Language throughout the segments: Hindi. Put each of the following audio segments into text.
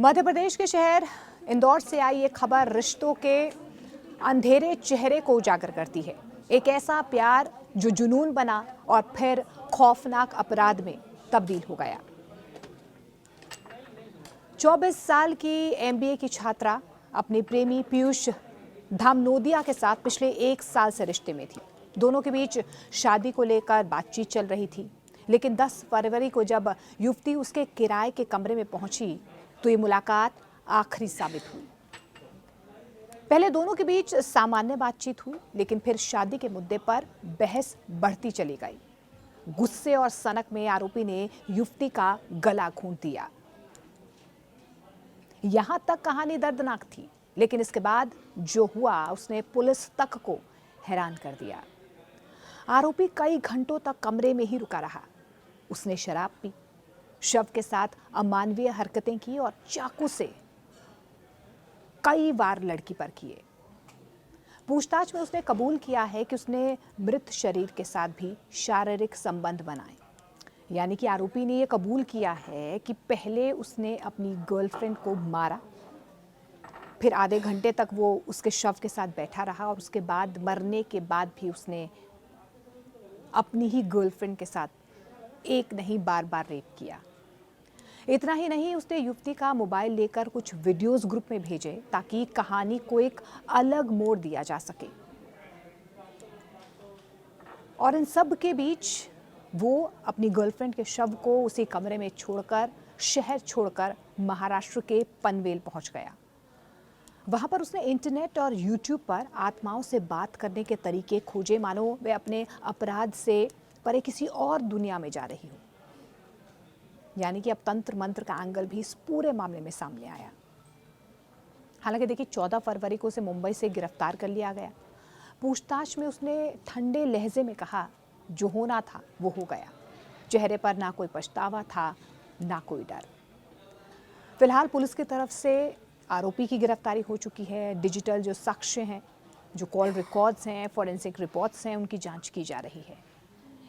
मध्य प्रदेश के शहर इंदौर से आई ये खबर रिश्तों के अंधेरे चेहरे को उजागर करती है। एक ऐसा प्यार जो जुनून बना और फिर खौफनाक अपराध में तब्दील हो गया। 24 साल की एमबीए की छात्रा अपने प्रेमी पीयूष धामनोदिया के साथ पिछले 1 साल से रिश्ते में थी। दोनों के बीच शादी को लेकर बातचीत चल रही थी, लेकिन 10 फरवरी को जब युवती उसके किराए के कमरे में पहुंची तो ये मुलाकात आखिरी साबित हुई। पहले दोनों के बीच सामान्य बातचीत हुई, लेकिन फिर शादी के मुद्दे पर बहस बढ़ती चली गई। गुस्से और सनक में आरोपी ने युवती का गला घोंट दिया। यहां तक कहानी दर्दनाक थी, लेकिन इसके बाद जो हुआ उसने पुलिस तक को हैरान कर दिया। आरोपी कई घंटों तक कमरे में ही रुका रहा। उसने शराब पी, शव के साथ अमानवीय हरकतें की और चाकू से कई बार लड़की पर किए। पूछताछ में उसने कबूल किया है कि उसने मृत शरीर के साथ भी शारीरिक संबंध बनाए। यानी कि आरोपी ने यह कबूल किया है कि पहले उसने अपनी गर्लफ्रेंड को मारा, फिर आधे घंटे तक वो उसके शव के साथ बैठा रहा और उसके बाद मरने के बाद भी उसने अपनी ही गर्लफ्रेंड के साथ एक नहीं बार-बार रेप किया। इतना ही नहीं, उसने युवती का मोबाइल लेकर कुछ वीडियोस ग्रुप में भेजे ताकि कहानी को एक अलग मोड़ दिया जा सके। और इन सब के बीच वो अपनी गर्लफ्रेंड के शव को उसी कमरे में छोड़कर शहर छोड़कर महाराष्ट्र के पनवेल पहुंच गया। वहां पर उसने इंटरनेट और यूट्यूब पर आत्माओं से बात करने के तरीके खोजे, मानो वे अपने अपराध से परे किसी और दुनिया में जा रही हो। यानी कि अब तंत्र मंत्र का एंगल भी इस पूरे मामले में सामने आया। हालांकि देखिए, 14 फरवरी को उसे मुंबई से गिरफ्तार कर लिया गया। पूछताछ में उसने ठंडे लहजे में कहा, जो होना था वो हो गया। चेहरे पर ना कोई पछतावा था, ना कोई डर। फिलहाल पुलिस की तरफ से आरोपी की गिरफ्तारी हो चुकी है। डिजिटल जो साक्ष्य हैं, जो कॉल रिकॉर्ड्स हैं, फॉरेंसिक रिपोर्ट्स हैं, उनकी जांच की जा रही है।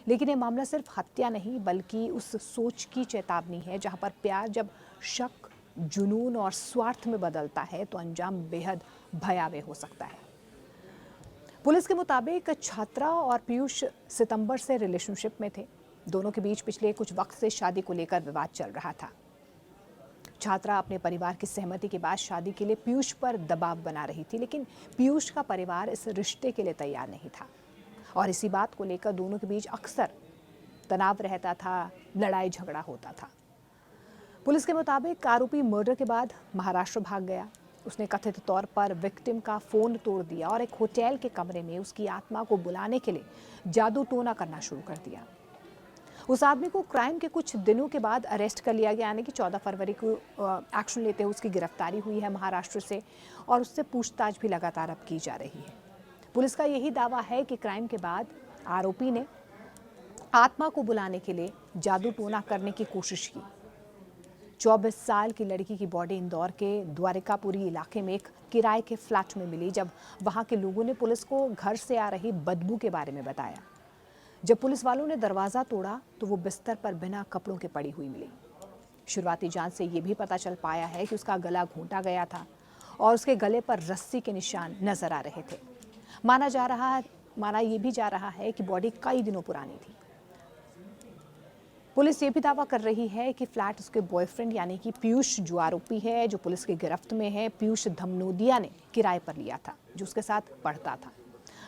लेकिन ये मामला सिर्फ हत्या नहीं, बल्कि उस सोच की चेतावनी है जहां पर प्यार जब शक, जुनून और स्वार्थ में बदलता है तो अंजाम बेहद भयावह हो सकता है। पुलिस के मुताबिक छात्रा और पीयूष सितंबर से रिलेशनशिप में थे। दोनों के बीच पिछले कुछ वक्त से शादी को लेकर विवाद चल रहा था। छात्रा अपने परिवार की सहमति के बाद शादी के लिए पीयूष पर दबाव बना रही थी, लेकिन पीयूष का परिवार इस रिश्ते के लिए तैयार नहीं था और इसी बात को लेकर दोनों के बीच अक्सर तनाव रहता था, लड़ाई झगड़ा होता था। पुलिस के मुताबिक आरोपी मर्डर के बाद महाराष्ट्र भाग गया। उसने कथित तौर पर विक्टिम का फोन तोड़ दिया और एक होटल के कमरे में उसकी आत्मा को बुलाने के लिए जादू टोना करना शुरू कर दिया। उस आदमी को क्राइम के कुछ दिनों के बाद अरेस्ट कर लिया गया, यानी कि 14 फरवरी को एक्शन लेते हुए उसकी गिरफ्तारी हुई है महाराष्ट्र से और उससे पूछताछ भी लगातार अब की जा रही है। पुलिस का यही दावा है कि क्राइम के बाद आरोपी ने आत्मा को बुलाने के लिए जादू टोना करने की कोशिश की। 24 साल की लड़की की बॉडी इंदौर के द्वारिकापुरी इलाके में एक किराए के फ्लैट में मिली, जब वहां के लोगों ने पुलिस को घर से आ रही बदबू के बारे में बताया। जब पुलिस वालों ने दरवाजा तोड़ा तो वो बिस्तर पर बिना कपड़ों के पड़ी हुई मिली। शुरुआती जांच से ये भी पता चल पाया है कि उसका गला घोंटा गया था और उसके गले पर रस्सी के निशान नजर आ रहे थे। माना ये भी जा रहा है कि बॉडी कई दिनों पुरानी थी। पुलिस ये भी दावा कर रही है कि फ्लैट उसके बॉयफ्रेंड यानी कि पीयूष, जो आरोपी है, जो पुलिस की गिरफ्त में है, पीयूष धामनोदिया ने किराए पर लिया था, जो उसके साथ पढ़ता था।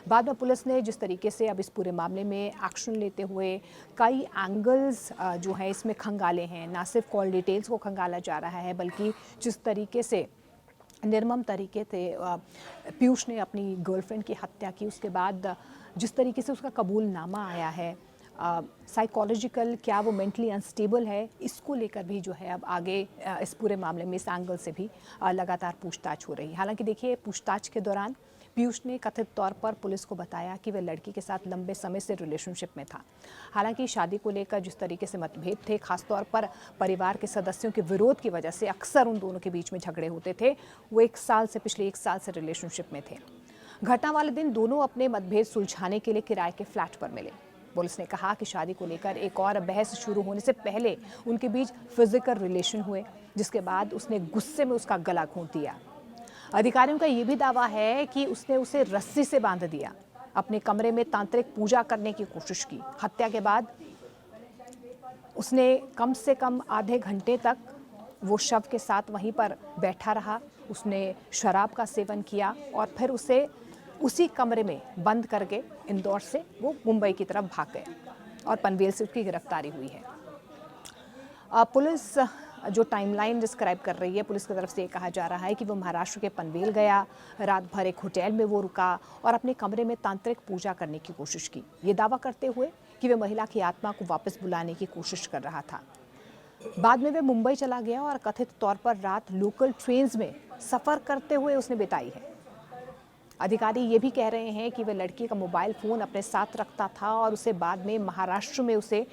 बाद में पुलिस ने जिस तरीके से अब इस पूरे मामले में एक्शन लेते हुए कई एंगल्स जो है इसमें खंगाले हैं, ना सिर्फ कॉल डिटेल्स को खंगाला जा रहा है, बल्कि जिस तरीके से निर्मम तरीके से पीयूष ने अपनी गर्लफ्रेंड की हत्या की, उसके बाद जिस तरीके से उसका कबूलनामा आया है, साइकोलॉजिकल क्या वो मेंटली अनस्टेबल है, इसको लेकर भी जो है अब आगे इस पूरे मामले में इस एंगल से भी लगातार पूछताछ हो रही है। हालांकि देखिए, पूछताछ के दौरान पीयूष ने कथित तौर पर पुलिस को बताया कि वह लड़की के साथ लंबे समय से रिलेशनशिप में था। हालांकि शादी को लेकर जिस तरीके से मतभेद थे, खासतौर पर परिवार के सदस्यों के विरोध की वजह से अक्सर उन दोनों के बीच में झगड़े होते थे। वो पिछले एक साल से रिलेशनशिप में थे। घटना वाले दिन दोनों अपने मतभेद सुलझाने के लिए किराए के फ्लैट पर मिले। पुलिस ने कहा कि शादी को लेकर एक और बहस शुरू होने से पहले उनके बीच फिजिकल रिलेशन हुए, जिसके बाद उसने गुस्से में उसका गला घोंट दिया। अधिकारियों का यह भी दावा है कि उसने उसे रस्सी से बांध दिया, अपने कमरे में तांत्रिक पूजा करने की कोशिश की। हत्या के बाद उसने कम से कम आधे घंटे तक वो शव के साथ वहीं पर बैठा रहा। उसने शराब का सेवन किया और फिर उसे उसी कमरे में बंद करके इंदौर से वो मुंबई की तरफ भाग गए और पनवेल से उसकी गिरफ्तारी हुई है। पुलिस जो टाइमलाइन डिस्क्राइब कर रही है, पुलिस की तरफ से ये कहा जा रहा है कि वो महाराष्ट्र के पनवेल गया, रात भर एक होटल में वो रुका और अपने कमरे में तांत्रिक पूजा करने की कोशिश की, ये दावा करते हुए कि वे महिला की आत्मा को वापस बुलाने की कोशिश कर रहा था। बाद में वे मुंबई चला गया और कथित तौर पर रात लोकल ट्रेन्स में सफ़र करते हुए उसने बिताई है। अधिकारी ये भी कह रहे हैं कि वह लड़की का मोबाइल फ़ोन अपने साथ रखता था और उसे बाद में महाराष्ट्र में उसे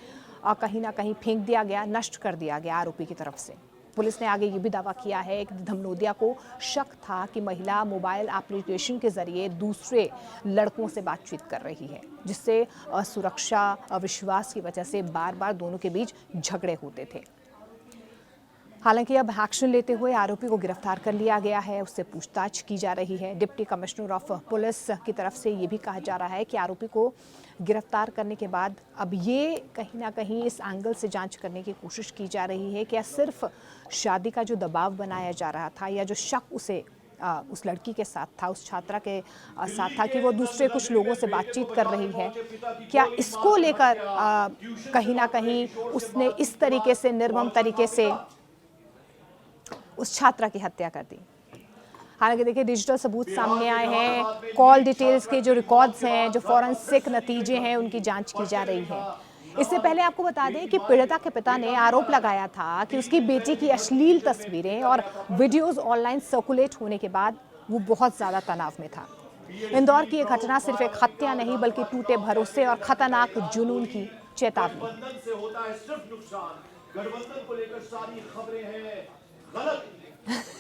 कहीं ना कहीं फेंक दिया गया, नष्ट कर दिया गया आरोपी की तरफ से। पुलिस ने आगे ये भी दावा किया है कि धमनोदिया को शक था कि महिला मोबाइल एप्लीकेशन के जरिए दूसरे लड़कों से बातचीत कर रही है, जिससे सुरक्षा अविश्वास की वजह से बार बार दोनों के बीच झगड़े होते थे। हालांकि अब एक्शन लेते हुए आरोपी को गिरफ्तार कर लिया गया है, उससे पूछताछ की जा रही है। डिप्टी कमिश्नर ऑफ पुलिस की तरफ से ये भी कहा जा रहा है कि आरोपी को गिरफ्तार करने के बाद अब ये कहीं ना कहीं इस एंगल से जांच करने की कोशिश की जा रही है कि क्या सिर्फ शादी का जो दबाव बनाया जा रहा था या जो शक उसे उस लड़की के साथ था, उस छात्रा के साथ था कि वो दूसरे कुछ लोगों से बातचीत कर रही है, क्या इसको लेकर कहीं ना कहीं उसने इस तरीके से निर्मम तरीके से उस छात्रा की हत्या कर दी। हालांकि देखिए डिजिटल सबूत सामने आए हैं, कॉल डिटेल्स के जो रिकॉर्ड्स हैं, जो फॉरेंसिक नतीजे हैं, उनकी जांच की जा रही है। इससे पहले आपको बता दें कि पीड़िता के पिता ने आरोप लगाया था कि उसकी बेटी की अश्लील तस्वीरें और वीडियोस ऑनलाइन सर्कुलेट होने के बाद वो बहुत ज्यादा तनाव में था। इंदौर की यह घटना सिर्फ एक हत्या नहीं बल्कि टूटे भरोसे और खतरनाक जुनून की चेतावनी। गठबंधन को लेकर सारी खबरें हैं गलत।